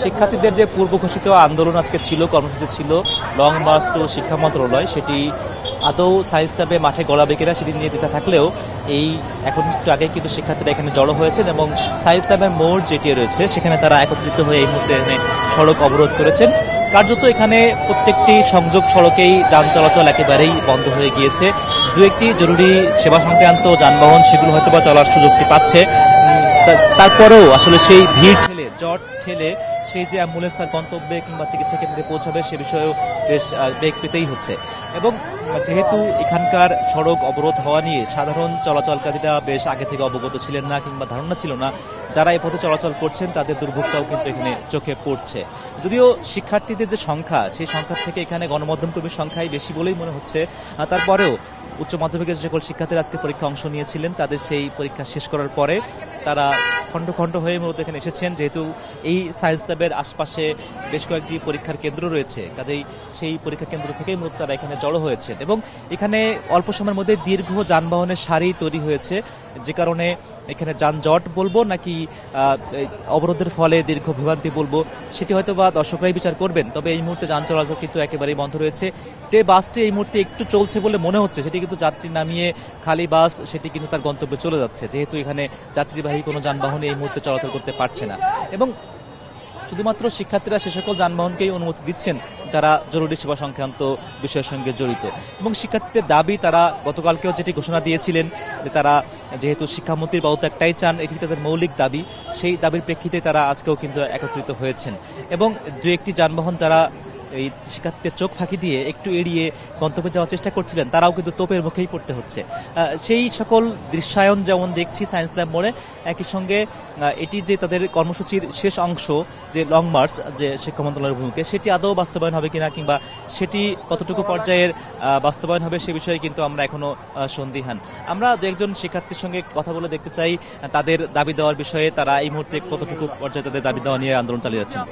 শিক্ষার্থীদের যে পূর্ব ঘোষিত আন্দোলন আজকে ছিল, কর্মসূচি ছিল লং মার্চ টু শিক্ষা মন্ত্রণালয়, সেটি আদৌ সায়েন্স ল্যাবে মাঠে গড়াবে কিনা সেটি নিয়ে দ্বিধা থাকলেও এই এখন একটু আগে কিন্তু শিক্ষার্থীরা এখানে জড়ো হয়েছেন এবং সায়েন্স ল্যাবের মোড় যেটি রয়েছে সেখানে তারা একত্রিত হয়ে এই মুহূর্তে এখানে সড়ক অবরোধ করেছেন। কার্যত এখানে প্রত্যেকটি সংযোগ সড়কেই যান চলাচল একেবারেই বন্ধ হয়ে গিয়েছে। দু একটি জরুরি সেবা সংক্রান্ত যানবাহন সেগুলো হয়তো বা চলার সুযোগটি পাচ্ছে, তারপরেও আসলে সেই ভিড় ঠেলে জট ঠেলে সেই যে অ্যাম্বুলেন্স তার গন্তব্যে কিংবা চিকিৎসা কেন্দ্রে পৌঁছাবে সে বিষয়েও বেশ বেগ পেতেই হচ্ছে। এবং যেহেতু এখানকার সড়ক অবরোধ হওয়া নিয়ে সাধারণ চলাচলকারীরা বেশ আগে থেকে অবগত ছিলেন না কিংবা ধারণা ছিল না, যারা এই পথে চলাচল করছেন তাদের দুর্ভোগটাও কিন্তু এখানে চোখে পড়ছে। যদিও শিক্ষার্থীদের যে সংখ্যা সেই সংখ্যা থেকে এখানে গণমাধ্যম কর্মীর সংখ্যাই বেশি বলেই মনে হচ্ছে, তারপরেও উচ্চ মাধ্যমিকের যে সকল শিক্ষার্থীরা আজকে পরীক্ষা অংশ নিয়েছিলেন তাদের সেই পরীক্ষা শেষ করার পরে তারা খণ্ড খণ্ড হয়ে মূলত এখানে এসেছেন। যেহেতু এই সায়েন্স ল্যাবের আশপাশে বেশ কয়েকটি পরীক্ষার কেন্দ্র রয়েছে, কাজেই সেই পরীক্ষা কেন্দ্র থেকেই মূলত তারা এখানে জড়ো হয়েছেন এবং এখানে অল্প সময়ের মধ্যে দীর্ঘ যানবাহনের সারি তৈরি হয়েছে, যে কারণে এখানে যানজট বলবো নাকি অবরোধের ফলে দীর্ঘ বিভ্রান্তি বলবো সেটি হয়তো বা দর্শকরাই বিচার করবেন। তবে এই মুহূর্তে যান চলাচল কিন্তু একেবারেই বন্ধ রয়েছে। যে বাসটি এই মুহূর্তে একটু চলছে বলে মনে হচ্ছে সেটি কিন্তু যাত্রী নামিয়ে খালি বাস সেটি কিন্তু তার গন্তব্যে চলে যাচ্ছে, যেহেতু এখানে যাত্রীবাহী কোনো যানবাহন এই মুহূর্তে চলাচল করতে পারছে না। এবং শুধুমাত্র শিক্ষার্থীরা সে সকল যানবাহনকেই অনুমতি দিচ্ছেন যারা জরুরি সেবা সংক্রান্ত বিষয়ের সঙ্গে জড়িত। এবং শিক্ষার্থীদের দাবি, তারা গতকালকেও যেটি ঘোষণা দিয়েছিলেন যে তারা যেহেতু শিক্ষামন্ত্রীর পদত্যাগ চান, এটি তাদের মৌলিক দাবি, সেই দাবির প্রেক্ষিতে তারা আজকেও কিন্তু একত্রিত হয়েছেন। এবং দু একটি যানবাহন যারা এই শিক্ষার্থীদের চোখ ফাঁকি দিয়ে একটু এড়িয়ে গন্তব্যে যাওয়ার চেষ্টা করছিলেন তারাও কিন্তু তোপের মুখেই পড়তে হচ্ছে। সেই সকল দৃশ্যায়ন যেমন দেখছি সায়েন্স ল্যাব মোড়ে, একই সঙ্গে এটি যে তাদের কর্মসূচির শেষ অংশ যে লং মার্চ যে শিক্ষা মন্ত্রণালয়ের ভূমিকে সেটি আদৌ বাস্তবায়ন হবে কিনা কিংবা সেটি কতটুকু পর্যায়ের বাস্তবায়ন হবে সে বিষয়ে কিন্তু আমরা এখনো সন্দিহান। আমরা দু একজন শিক্ষার্থীর সঙ্গে কথা বলে দেখতে চাই তাদের দাবি দেওয়ার বিষয়ে, তারা এই মুহূর্তে কতটুকু পর্যায়ে তাদের দাবি দেওয়া নিয়ে আন্দোলন চালিয়ে যাচ্ছেন।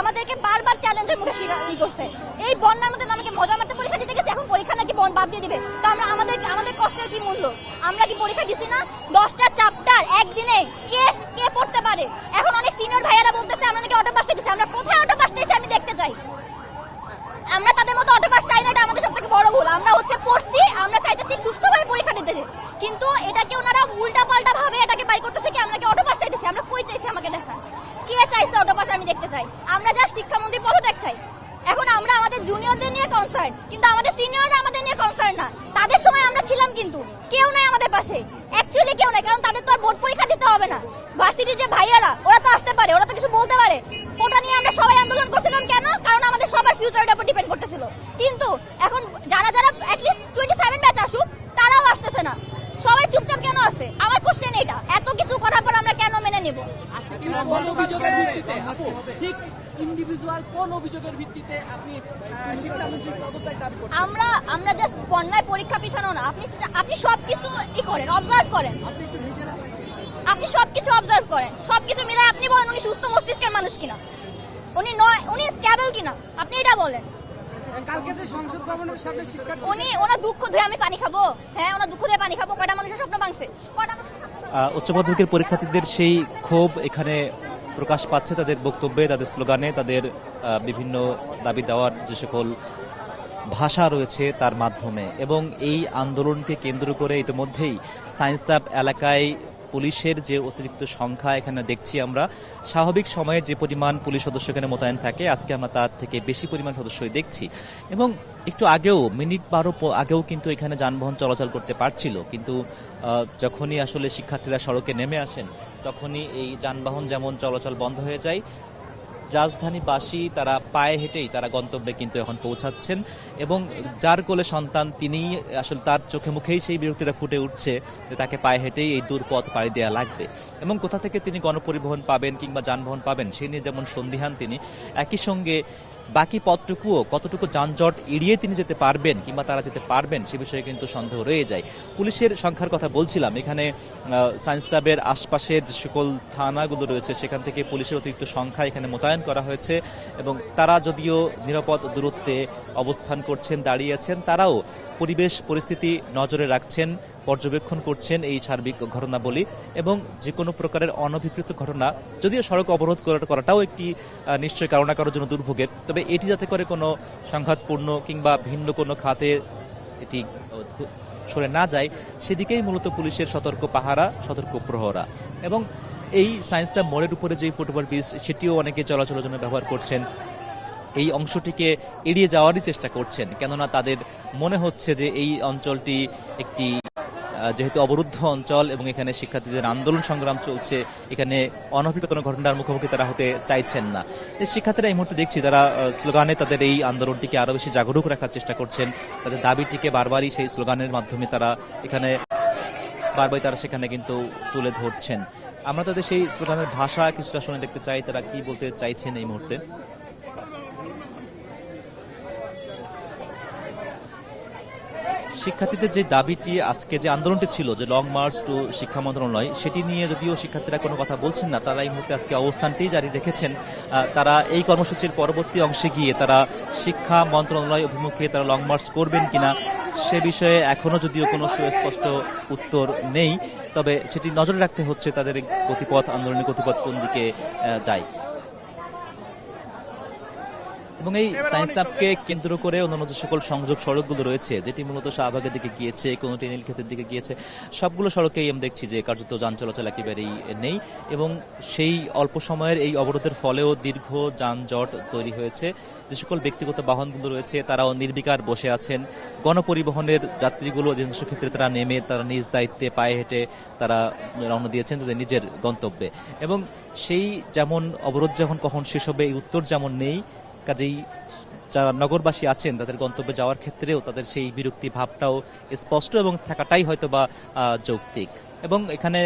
আমাদেরকে বারবার চ্যালেঞ্জের মুখে ই করছে। এই বন্যার মধ্যে আমাকে মজা মারতে পরীক্ষা দিতে গেছে, এখন পরীক্ষা নাকি বাদ দিয়ে দিবে। তো আমরা আমাদের কষ্টের কি মূল্য? আমরা কি পরীক্ষা দিছি না? 10টা চ্যাপ্টার একদিনে কে পড়তে পারে? এখন অনেক সিনিয়র ভাইয়ারা বলতেছে আমরা নাকি অটো পাস চাইতেছি। আমরা কোথায় অটো পাস চাইছি আমি দেখতে চাই। আমরা তাদের মতো অটো পাস চাই না, এটা আমাদের সবথেকে বড় ভুল। আমরা পড়ছি, আমরা চাইতেছি সুষ্ঠুভাবে পরীক্ষা দিতে, কিন্তু এটাকে ওনারা উল্টা পাল্টা ভাবে এটাকে বাই করতেছে কি আমরা কি অটো পাস চাইতেছি। আমরা কই চাইছি আমাকে দেখান, কে চাইছে অটো পাস আমি দেখতে চাই। আমরা যা শিক্ষামন্ত্রীর পদত্যাগ চাই। এখন আমরা আমাদের জুনিয়রদের নিয়ে কনসার্ন, কিন্তু আমাদের সিনিয়ররা আমাদের নিয়ে কনসার্ন না। তাদের সময় আমরা ছিলাম কিন্তু কেউ নাই আমাদের পাশে, অ্যাকচুয়ালি কেউ নাই, কারণ তাদের তো আর বোর্ড পরীক্ষা দিতে হবে না। ভার্সিটির যে ভাইয়ারা ওরা তো আসতে পারে, ওরা তো কিছু বলতে পারে। ওটা নিয়ে আমরা সবাই আন্দোলন করছিলাম কেন? কারণ আমাদের সবার ফিউচারের উপর ডিপেন্ড করতেছিল। কিন্তু এখন যারা অ্যাটলিস্ট 27 ব্যাচ আসুক তারাও আসতেছে না, সবাই চুপচাপ কেন আছে? আমার কোশ্চেন এটা, এত কিছু করার পর আমরা কেন মেনে নেব? আমরা জাস্ট বন্যায় পরীক্ষা পিছানো না, আপনি সবকিছু করেন, অবজার্ভ করেন, আপনি সবকিছু অবজার্ভ করেন, সবকিছু মিলে আপনি বলেন উনি সুস্থ মস্তিষ্কের মানুষ কিনা, উনি স্টেবল কিনা, আপনি এটা বলেন। ওনার দুঃখ ধুয়ে আমি পানি খাবো? হ্যাঁ, ওনার দুঃখ ধুয়ে পানি খাবো। কয়টা মানুষের স্বপ্ন ভাঙছে? উচ্চ মাধ্যমিকের পরীক্ষার্থীদের সেই ক্ষোভ এখানে প্রকাশ পাচ্ছে তাদের বক্তব্যে, তাদের স্লোগানে, তাদের বিভিন্ন দাবি দেওয়ার যে সকল ভাষা রয়েছে তার মাধ্যমে। এবং এই আন্দোলনকে কেন্দ্র করে ইতিমধ্যেই সায়েন্স ল্যাব এলাকায় পুলিশের যে অতিরিক্ত সংখ্যা এখানে দেখছি আমরা, স্বাভাবিক সময়ে যে পরিমাণ পুলিশ সদস্য এখানে মোতায়েন থাকে আজকে আমরা তার থেকে বেশি পরিমাণ সদস্যই দেখছি। এবং একটু আগেও মিনিট 12 আগেও কিন্তু এখানে যানবাহন চলাচল করতে পারছিল, কিন্তু যখনই আসলে শিক্ষার্থীরা সড়কে নেমে আসেন তখনই এই যানবাহন যেমন চলাচল বন্ধ হয়ে যায়। রাজধানীবাসী তারা পায়ে হেঁটেই তারা গন্তব্যে কিন্তু এখন পৌঁছাচ্ছেন এবং যার কোলে সন্তান তিনিই আসলে তার চোখে মুখেই সেই বিরক্তিটা ফুটে উঠছে যে তাকে পায়ে হেঁটেই এই দূর পথ পাড়ি দেওয়া লাগবে। এবং কোথা থেকে তিনি গণপরিবহন পাবেন কিংবা যানবাহন পাবেন সেই নিয়ে যেমন সন্দিহান তিনি, একই সঙ্গে বাকি পথটুকুও কতটুকু যানজট এড়িয়ে তিনি যেতে পারবেন কিংবা তারা যেতে পারবেন সে বিষয়ে কিন্তু সন্দেহ রয়ে যায়। পুলিশের সংখ্যার কথা বলছিলাম, এখানে সায়েন্স ল্যাবের আশপাশের যে সকল থানাগুলো রয়েছে সেখান থেকে পুলিশের অতিরিক্ত সংখ্যা এখানে মোতায়েন করা হয়েছে এবং তারা যদিও নিরাপদ দূরত্বে অবস্থান করছেন, দাঁড়িয়ে আছেন, তারাও পরিবেশ পরিস্থিতি নজরে রাখছেন, পর্যবেক্ষণ করছেন এই সার্বিক ঘটনাবলী এবং যে কোনো প্রকারের অনভিপ্রেত ঘটনা, যদিও সড়ক অবরোধ করাটাও একটি নিশ্চয় কারো না কারোর জন্য দুর্ভোগের, তবে এটি যাতে করে কোনো সংঘাতপূর্ণ কিংবা ভিন্ন কোনো খাতে এটি সরে না যায় সেদিকেই মূলত পুলিশের সতর্ক পাহারা, সতর্ক প্রহরা। এবং এই সায়েন্স ল্যাব মোড়ের উপরে যে ফুটওভার ব্রিজ সেটিও অনেকে চলাচলের জন্য ব্যবহার করছেন, এই অংশটিকে এড়িয়ে যাওয়ারই চেষ্টা করছেন, কেননা তাদের মনে হচ্ছে যে এই অঞ্চলটি একটি যেহেতু অবরুদ্ধ অঞ্চল এবং এখানে শিক্ষার্থীদের আন্দোলন সংগ্রাম চলছে, এখানে অনভিপ্রেত কোনো ঘটনার মুখোমুখি তারা হতে চাইছেন না। শিক্ষার্থীরা এই মুহূর্তে দেখছি তারা স্লোগানে তাদের এই আন্দোলনটিকে আরো বেশি জাগরুক রাখার চেষ্টা করছেন, তাদের দাবিটিকে বারবারই সেই স্লোগানের মাধ্যমে তারা এখানে বারবারই তারা সেখানে কিন্তু তুলে ধরছেন। আমরা তাদের সেই স্লোগানের ভাষা কিছুটা শুনে দেখতে চাই, তারা কি বলতে চাইছেন এই মুহূর্তে। শিক্ষার্থীদের যে দাবিটি, আজকে যে আন্দোলনটি ছিল, যে লং মার্চ টু শিক্ষা মন্ত্রণালয়, সেটি নিয়ে যদিও শিক্ষার্থীরা কোনো কথা বলছেন না, তারা এই মুহূর্তে আজকে অবস্থানটি জারি রেখেছেন। তারা এই কর্মসূচির পরবর্তী অংশে গিয়ে তারা শিক্ষা মন্ত্রণালয় অভিমুখে তারা লং মার্চ করবেন কিনা সে বিষয়ে এখনো যদিও কোনো সুস্পষ্ট উত্তর নেই, তবে সেটি নজরে রাখতে হচ্ছে তাদের গতিপথ, আন্দোলনের গতিপথ কোন দিকে যায়। এবং এই সায়েন্স ল্যাবকে কেন্দ্র করে অন্যান্য যে সকল সংযোগ সড়কগুলো রয়েছে, যেটি মূলত শাহবাগের দিকে গিয়েছে, কোনোটি নীলক্ষেতের দিকে গিয়েছে, সবগুলো সড়কেই আমি দেখছি যে কার্যত যান চলাচল একেবারেই নেই। এবং সেই অল্প সময়ের এই অবরোধের ফলেও দীর্ঘ যানজট তৈরি হয়েছে। যে সকল ব্যক্তিগত বাহনগুলো রয়েছে তারাও নির্বিকার বসে আছেন। গণপরিবহনের যাত্রীগুলো অধিকাংশ ক্ষেত্রে তারা নেমে তারা নিজ দায়িত্বে পায়ে হেঁটে তারা রওনা দিয়েছেন তাদের নিজের গন্তব্যে। এবং সেই যেমন অবরোধ যখন কখন শেষ হবে এই উত্তর যেমন নেই, কাজেই যারা নগরবাসী আছেন তাদের গন্তব্যে যাওয়ার ক্ষেত্রেও তাদের সেই বিরক্তি ভাবটাও স্পষ্ট এবং থাকাটাই হয়তো বা যৌক্তিক। এবং এখানে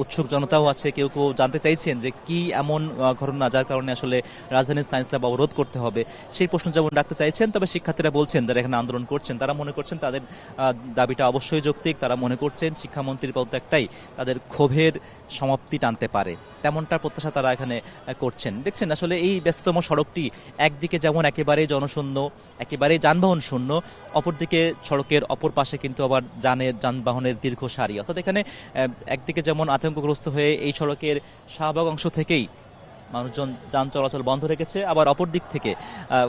উৎসুক জনতাও আছে, কেউ কেউ জানতে চাইছেন যে কি এমন ঘটনা যার কারণে আসলে রাজধানীর সায়েন্স ল্যাব অবরোধ করতে হবে, সেই প্রশ্ন যেমন রাখতে চাইছেন। তবে শিক্ষার্থীরা বলছেন যারা এখানে আন্দোলন করছেন তারা মনে করছেন তাদের দাবিটা অবশ্যই যৌক্তিক। তারা মনে করছেন শিক্ষামন্ত্রীর পদত্যাগটাই তাদের ক্ষোভের সমাপ্তি টানতে পারে, তেমনটা প্রত্যাশা তারা এখানে করছেন। দেখছেন আসলে এই ব্যস্ততম সড়কটি একদিকে যেমন একেবারেই জনশূন্য, একেবারেই যানবাহন শূন্য, অপরদিকে সড়কের অপর পাশে কিন্তু আবার যানবাহনের দীর্ঘ সারি। অর্থাৎ এখানে একদিকে যেমন আতঙ্কগ্রস্ত হয়ে এই সড়কের শাহবাগ অংশ থেকেই মানুষজন যান চলাচল বন্ধ রেখেছে, আবার অপর দিক থেকে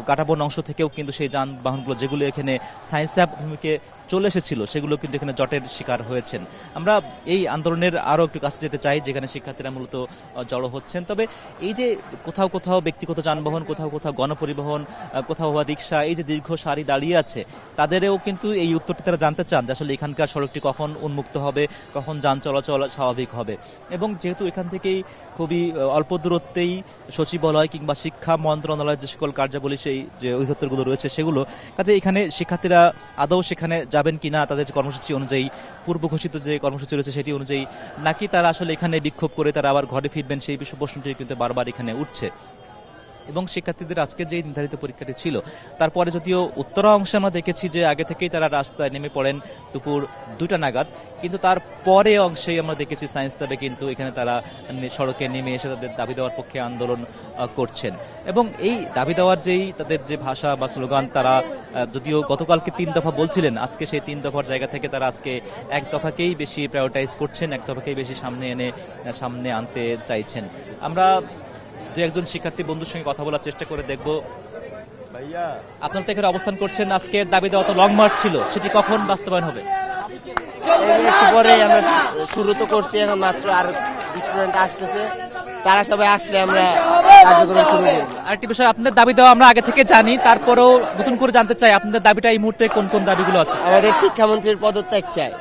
কাটাবন অংশ থেকেও কিন্তু সেই যানবাহনগুলো যেগুলো এখানে সায়েন্স ল্যাব ভূমিকে চলে এসেছিল সেগুলো কিন্তু এখানে জটের শিকার হয়েছেন। আমরা এই আন্দোলনের আরও একটু কাছে যেতে চাই যেখানে শিক্ষার্থীরা মূলত জড়ো হচ্ছেন। তবে এই যে কোথাও কোথাও ব্যক্তিগত যানবাহন, কোথাও কোথাও গণপরিবহন, কোথাও বা রিক্সা, এই যে দীর্ঘ সারি দাঁড়িয়ে আছে, তাদেরও কিন্তু এই উত্তরটি তারা জানতে চান যে আসলে এখানকার সড়কটি কখন উন্মুক্ত হবে, কখন যান চলাচল স্বাভাবিক হবে। এবং যেহেতু এখান থেকেই খুবই অল্প দূরত্বেই সচিবালয় কিংবা শিক্ষা মন্ত্রণালয়ের যে সকল কার্যাবলী, সেই যে অধিদপ্তরগুলো রয়েছে সেগুলো, কাজে এখানে শিক্ষার্থীরা আদৌ সেখানে যাবেন কিনা তাদের কর্মসূচি অনুযায়ী, পূর্ব ঘোষিত যে কর্মসূচি রয়েছে সেটি অনুযায়ী, নাকি তারা আসলে এখানে বিক্ষোভ করে তারা আবার ঘরে ফিরবেন, সেই বিষয় প্রশ্নটি কিন্তু বারবার এখানে উঠছে। এবং শিক্ষার্থীদের আজকে যে নির্ধারিত পরীক্ষাটি ছিল তারপরে যদিও উত্তরা অংশে আমরা দেখেছি যে আগে থেকেই তারা রাস্তায় নেমে পড়েন দুপুর 2টা নাগাদ, কিন্তু তার পরে অংশেই আমরা দেখেছি সায়েন্স ল্যাবে কিন্তু এখানে তারা সড়কে নেমে এসে তাদের দাবি দেওয়ার পক্ষে আন্দোলন করছেন। এবং এই দাবি দেওয়ার যেই তাদের যে ভাষা বা স্লোগান, তারা যদিও গতকালকে 3 দফা বলছিলেন, আজকে সেই 3 দফার জায়গা থেকে তারা আজকে 1 দফাকেই বেশি প্রায়োরিটাইজ করছেন, 1 দফাকেই বেশি সামনে আনতে চাইছেন। আমরা দু একজন শিক্ষার্থী বন্ধুর সঙ্গে কথা বলার চেষ্টা করে দেখব। ভাইয়া, আপনারা তো এখানে অবস্থান করছেন, আজকে দাবি দেওয়া তো লং মার্চ ছিল, সেটি কখন বাস্তবায়ন হবে? একটু পরে আমরা শুরু তো করছি, এখন মাত্র আর স্টুডেন্ট আসতেছে, তারা সবাই আসলে আমরা কার্যক্রম শুরু করব। আরেকটি বিষয়, আপনাদের দাবি দেওয়া আমরা আগে থেকে জানি, তারপরেও নতুন করে জানতে চাই আপনাদের দাবিটা এই মুহূর্তে কোন কোন দাবিগুলো আছে? আমাদের শিক্ষামন্ত্রীর পদত্যাগ চাই,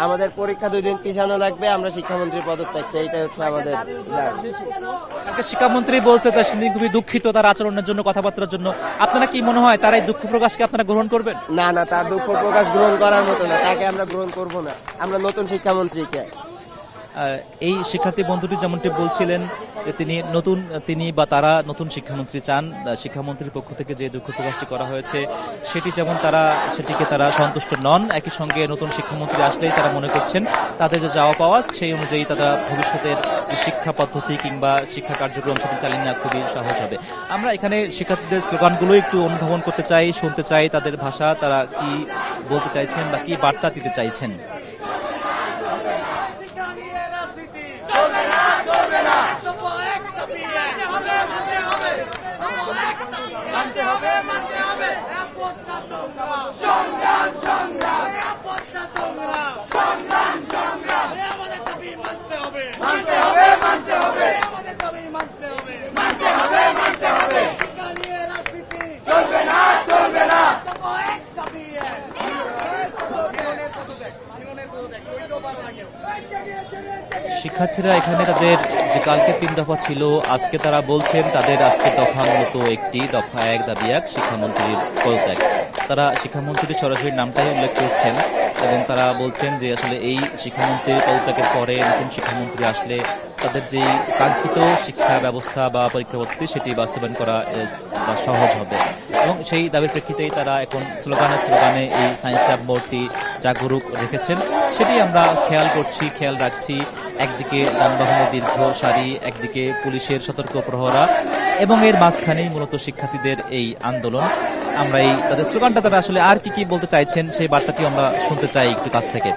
আমাদের পরীক্ষা 2 দিন পিছানো লাগবে, আমরা শিক্ষামন্ত্রীর পদত্যাগ চাই, এটা হচ্ছে আমাদের দাবি। শিক্ষামন্ত্রী বলছে তার খুবই দুঃখিত তার আচরণের জন্য, কথাবার্তার জন্য। আপনারা কি মনে হয় তার এই দুঃখ প্রকাশকে আপনারা গ্রহণ করবেন? না না, তার দুঃখ প্রকাশ গ্রহণ করার মতো না, তাকে আমরা গ্রহণ করব না। আমরা নতুন শিক্ষামন্ত্রী চাই। এই শিক্ষার্থী বন্ধুটি যেমনটি বলছিলেন যে তিনি বা তারা নতুন শিক্ষামন্ত্রী চান। শিক্ষামন্ত্রীর পক্ষ থেকে যে দুঃখ প্রকাশটি করা হয়েছে সেটিকে তারা সন্তুষ্ট নন। একই সঙ্গে নতুন শিক্ষামন্ত্রী আসলেই তারা মনে করছেন তাদের যে যাওয়া পাওয়া সেই অনুযায়ী তারা ভবিষ্যতের শিক্ষা পদ্ধতি কিংবা শিক্ষা কার্যক্রম সেটি চালিয়ে নেওয়া খুবই সহজ হবে। আমরা এখানে শিক্ষার্থীদের স্লোগানগুলো একটু অনুধাবন করতে চাই, শুনতে চাই তাদের ভাষা, তারা কি বলতে চাইছেন বা কি বার্তা দিতে চাইছেন। শিক্ষার্থীরা এখানে তাদের যে কালকে 3 দফা ছিল, আজকে তারা বলছেন তাদের আজকে দফা মূলত একটি দফা 1 দাবি 1 শিক্ষামন্ত্রীর পদত্যাগ। তারা শিক্ষামন্ত্রীর সরাসরি নামটাই উল্লেখ করছেন এবং তারা বলছেন যে আসলে এই শিক্ষামন্ত্রীর পদত্যাগের পরে নতুন শিক্ষামন্ত্রী আসলে তাদের যেই কাঙ্ক্ষিত শিক্ষা ব্যবস্থা বা পরীক্ষা পদ্ধতি সেটি বাস্তবায়ন করা সহজ হবে। এবং সেই দাবির প্রেক্ষিতেই তারা এখন স্লোগানে এই সায়েন্স ল্যাব মোড়টি জাগরুক রেখেছেন। সেটি আমরা খেয়াল রাখছি। একদিকে যানবাহনের দীর্ঘ সারি, একদিকে পুলিশের সতর্ক প্রহরা এবং এর মাঝখানেই মূলত শিক্ষার্থীদের এই আন্দোলন। আমরা এই তাদের স্লোগানটা তারা আসলে আর কি বলতে চাইছেন সেই বার্তাটি আমরা শুনতে চাই একটু কাছ থেকে।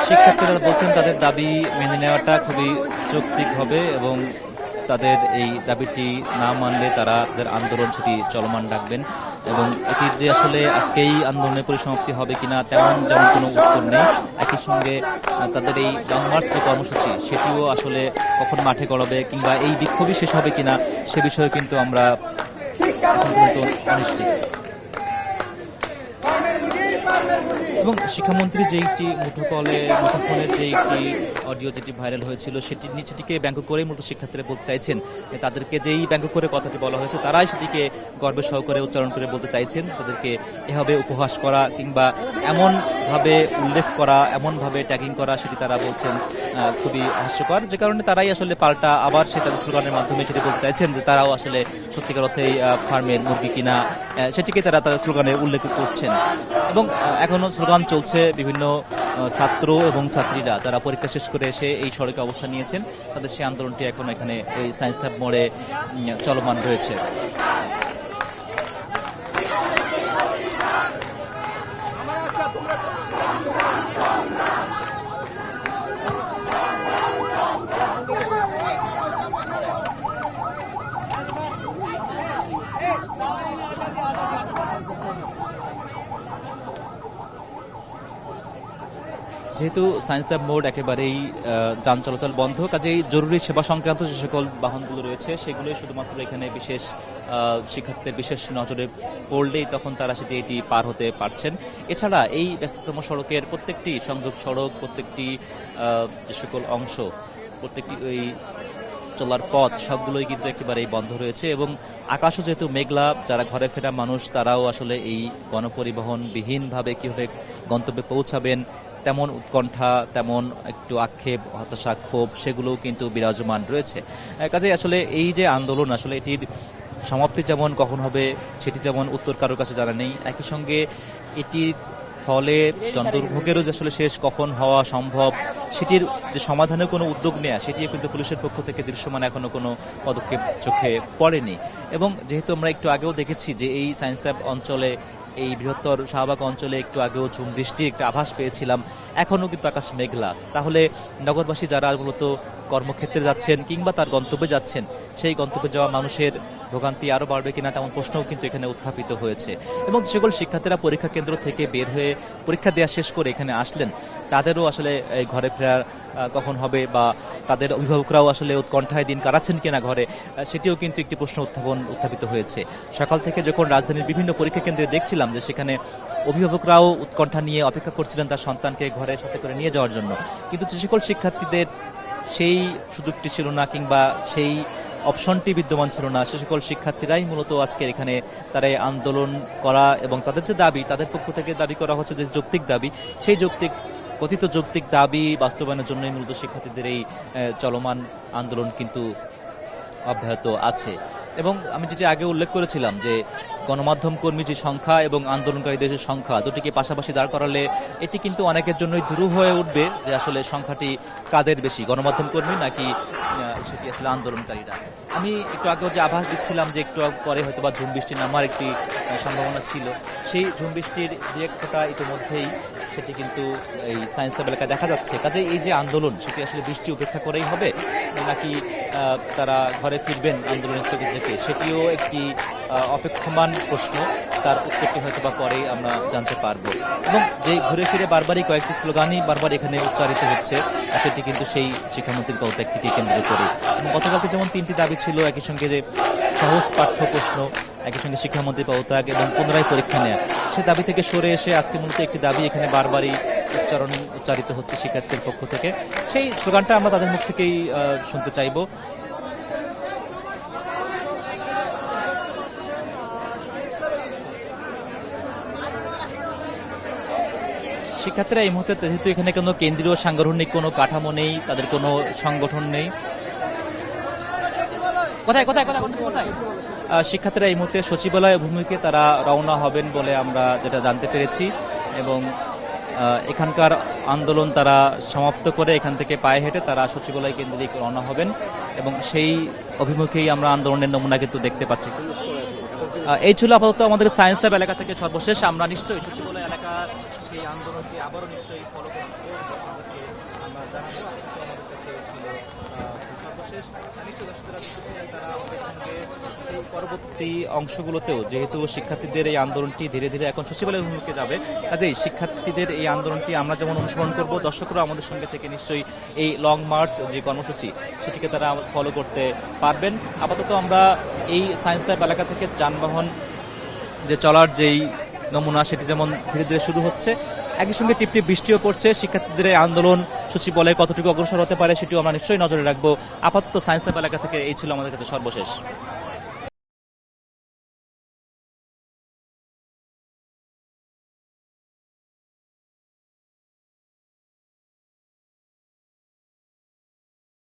শিক্ষার্থীরা বলছেন তাদের দাবি মেনে নেওয়াটা খুবই যৌক্তিক হবে এবং তাদের এই দাবিটি না মানলে তারা তাদের আন্দোলন সেটি চলমান রাখবেন এবং এটির যে আসলে আজকেই আন্দোলনের পরিসমাপ্তি হবে কিনা তেমন যেমন কোনো উত্তর নেই। একই সঙ্গে তাদের এই লং মার্চ যে কর্মসূচি সেটিও আসলে কখন মাঠে গড়াবে কিংবা এই বিক্ষোভই শেষ হবে কিনা সে বিষয়ে কিন্তু আমরা এখন পর্যন্ত অনিশ্চিত। এবং শিক্ষামন্ত্রী যেইটি মুঠোফোনের যে একটি অডিও যেটি ভাইরাল হয়েছিল সেটিকে ব্যঙ্গ করেই মূলত শিক্ষার্থীরা বলতে চাইছেন তাদেরকে যেই ব্যঙ্গ করে কথাটি বলা হয়েছে তারাই সেটিকে গর্বের সহকারে উচ্চারণ করে বলতে চাইছেন তাদেরকে এভাবে উপহাস করা কিংবা এমনভাবে উল্লেখ করা, এমনভাবে ট্যাগিং করা সেটি তারা বলছেন খুবই হাস্যকর, যে কারণে তারাই আসলে পাল্টা আবার সে তাদের স্লোগানের মাধ্যমে সেটি বলতে চাইছেন যে তারাও আসলে সত্যিকার অর্থেই ফার্মের মুরগি কিনা সেটিকে তারা তাদের স্লোগানে উল্লেখ করছেন। এবং এখনো স্লোগান চলছে। বিভিন্ন ছাত্র এবং ছাত্রীরা যারা পরীক্ষা শেষ করে এসে এই সড়কে অবস্থান নিয়েছেন তাদের সেই আন্দোলনটি এখন এখানে এই সায়েন্স ল্যাব মোড়ে চলমান রয়েছে। যেহেতু সায়েন্স ল্যাব মোড় একেবারেই যান চলাচল বন্ধ, কাজেই জরুরি সেবা সংক্রান্ত যে সকল বাহনগুলো রয়েছে সেগুলোই শুধুমাত্র এখানে বিশেষ শিক্ষার্থীদের বিশেষ নজরে পড়লেই তখন তারা এটি পার হতে পারছেন। এছাড়া এই ব্যস্ততম সড়কের প্রত্যেকটি সংযোগ সড়ক, প্রত্যেকটি যে সকল অংশ, প্রত্যেকটি ওই চলার পথ সবগুলোই কিন্তু একেবারেই বন্ধ রয়েছে এবং আকাশও যেহেতু মেঘলা, যারা ঘরে ফেরা মানুষ তারাও আসলে এই গণপরিবহনবিহীনভাবে কীভাবে গন্তব্যে পৌঁছাবেন তেমন উৎকণ্ঠা, তেমন একটু আক্ষেপ, হতাশা, ক্ষোভ সেগুলোও কিন্তু বিরাজমান রয়েছে। কাজেই আসলে এই যে আন্দোলন আসলে এটির সমাপ্তি যেমন কখন হবে সেটি যেমন উত্তর কারোর কাছে জানা নেই, একই সঙ্গে এটির ফলে জনদুর্ভোগেরও যে আসলে শেষ কখন হওয়া সম্ভব সেটির যে সমাধানের কোনো উদ্যোগ নেওয়া সেটিও কিন্তু পুলিশের পক্ষ থেকে দৃশ্যমান এখনো কোনো পদক্ষেপ চোখে পড়েনি। এবং যেহেতু আমরা একটু আগেও দেখেছি যে এই সায়েন্স ল্যাব অঞ্চলে, এই বৃহত্তর শাহবাগ অঞ্চলে একটু আগেও ঝুম বৃষ্টির একটা আভাস পেয়েছিলাম, এখনও কিন্তু আকাশ মেঘলা। তাহলে নগরবাসী যারা মূলত কর্মক্ষেত্রে যাচ্ছেন কিংবা তার গন্তব্যে যাচ্ছেন সেই গন্তব্যে যাওয়া মানুষের ভোগান্তি আরও বাড়বে কিনা তেমন প্রশ্নও কিন্তু এখানে উত্থাপিত হয়েছে। এবং সেগুলো শিক্ষার্থীরা পরীক্ষা কেন্দ্র থেকে বের হয়ে পরীক্ষা দেওয়া শেষ করে এখানে আসলেন, তাদেরও আসলে এই ঘরে ফেরার কখন হবে বা তাদের অভিভাবকরাও আসলে উৎকণ্ঠায় দিন কাটাচ্ছেন কিনা ঘরে, সেটিও কিন্তু একটি প্রশ্ন উত্থাপিত হয়েছে। সকাল থেকে যখন রাজধানীর বিভিন্ন পরীক্ষা কেন্দ্রে দেখছিলাম যে সেখানে অভিভাবকরাও উৎকণ্ঠা নিয়ে অপেক্ষা করছিলেন তার সন্তানকে ঘরে সাথে করে নিয়ে যাওয়ার জন্য, কিন্তু যে সকল শিক্ষার্থীদের সেই সুযোগটি ছিল না কিংবা সেই অপশনটি বিদ্যমান ছিল না, সে সকল শিক্ষার্থীরাই মূলত আজকে এখানে তারা আন্দোলন করা এবং তাদের যে দাবি, তাদের পক্ষ থেকে দাবি করা হচ্ছে যে যৌক্তিক দাবি, সেই কথিত যৌক্তিক দাবি বাস্তবায়নের জন্যই মূলত শিক্ষার্থীদের এই চলমান আন্দোলন কিন্তু অব্যাহত আছে। এবং আমি যেটি আগে উল্লেখ করেছিলাম যে গণমাধ্যম কর্মী যে সংখ্যা এবং আন্দোলনকারীদের যে সংখ্যা দুটিকে পাশাপাশি দাঁড় করালে এটি কিন্তু অনেকের জন্যই দুরূহ হয়ে উঠবে যে আসলে সংখ্যাটি কাদের বেশি, গণমাধ্যম কর্মী নাকি সেটি আসলে আন্দোলনকারীরা। আমি একটু আগেও যে আভাস দিচ্ছিলাম যে একটু পরে হয়তো বা ঝুম বৃষ্টি নামার একটি সম্ভাবনা ছিল, সেই ঝুম বৃষ্টির যে এক ফোঁটা ইতিমধ্যেই সেটি কিন্তু এই সায়েন্স ল্যাব এলাকায় দেখা যাচ্ছে। কাজে এই যে আন্দোলন সেটি আসলে বৃষ্টি উপেক্ষা করেই হবে নাকি তারা ঘরে ফিরবেন আন্দোলন স্থগিত থেকে, সেটিও একটি অপেক্ষমান প্রশ্ন, তার উত্তরটি হয়তো বা পরেই আমরা জানতে পারবো। এবং যে ঘুরে ফিরে বারবারই কয়েকটি স্লোগানই বারবার এখানে উচ্চারিত হচ্ছে, সেটি কিন্তু সেই শিক্ষামন্ত্রীর পদত্যাগটিকে কেন্দ্র করে। এবং গতকালকে যেমন 3টি দাবি ছিল, একই সঙ্গে যে সহজ পাঠ্য প্রশ্ন, একই সঙ্গে শিক্ষামন্ত্রীর পদত্যাগ এবং পুনরায় পরীক্ষা নেওয়া, সেই দাবি থেকে সরে এসে আজকে মূলত একটি দাবি এখানে বারবারই উচ্চারিত হচ্ছে শিক্ষার্থীদের পক্ষ থেকে। সেই স্লোগানটা আমরা তাদের মুখ থেকেই শুনতে চাইব। শিক্ষার্থীরা এই মুহূর্তে যেহেতু এখানে কোনো কেন্দ্রীয় সাংগঠনিক কোনো কাঠামো নেই, তাদের কোনো সংগঠন নেই। কোথায় কোথায় কোথায় কোথায় শিক্ষার্থীরা এই মুহূর্তে সচিবালয় অভিমুখে তারা রওনা হবেন বলে আমরা যেটা জানতে পেরেছি, এবং এখানকার আন্দোলন তারা সমাপ্ত করে এখান থেকে পায়ে হেঁটে তারা সচিবালয় কেন্দ্রিক রওনা হবেন, এবং সেই অভিমুখেই আমরা আন্দোলনের নমুনা কিন্তু দেখতে পাচ্ছি। এই ছিল আপাতত আমাদের সায়েন্স ল্যাব এলাকা থেকে সর্বশেষ। আমরা নিশ্চয়ই সচিবালয় এলাকা সেই আন্দোলনকে আবারও নিশ্চয়ই ফলো করবো, আমরা জানাবো। আমাদের কাছে ছিল সর্বশেষ। নিশ্চয়ই দর্শকরা তারা আমাদের সঙ্গে সেই পরবর্তী অংশগুলোতেও, যেহেতু শিক্ষার্থীদের এই আন্দোলনটি ধীরে ধীরে এখন সচিবালয় অভিমুখে যাবে, কাজেই শিক্ষার্থীদের এই আন্দোলনটি আমরা যেমন অনুসরণ করব, দর্শকরা আমাদের সঙ্গে থেকে নিশ্চয়ই এই লং মার্চ যে কর্মসূচি সেটিকে তারা ফলো করতে পারবেন। আপাতত আমরা এই সায়েন্স ল্যাব এলাকা থেকে যানবাহন যে চলার যেই নমুনা, সেটি যেমন ধীরে ধীরে শুরু হচ্ছে, একই সঙ্গে টিপটিপ বৃষ্টিও পড়ছে। শিক্ষার্থীদের এই আন্দোলন সচিবালয়ে কতটুকু অগ্রসর হতে পারে সেটিও আমরা নিশ্চয়ই নজরে রাখবো। আপাতত সায়েন্স ল্যাব এলাকা থেকে এই ছিল আমাদের কাছে সর্বশেষ।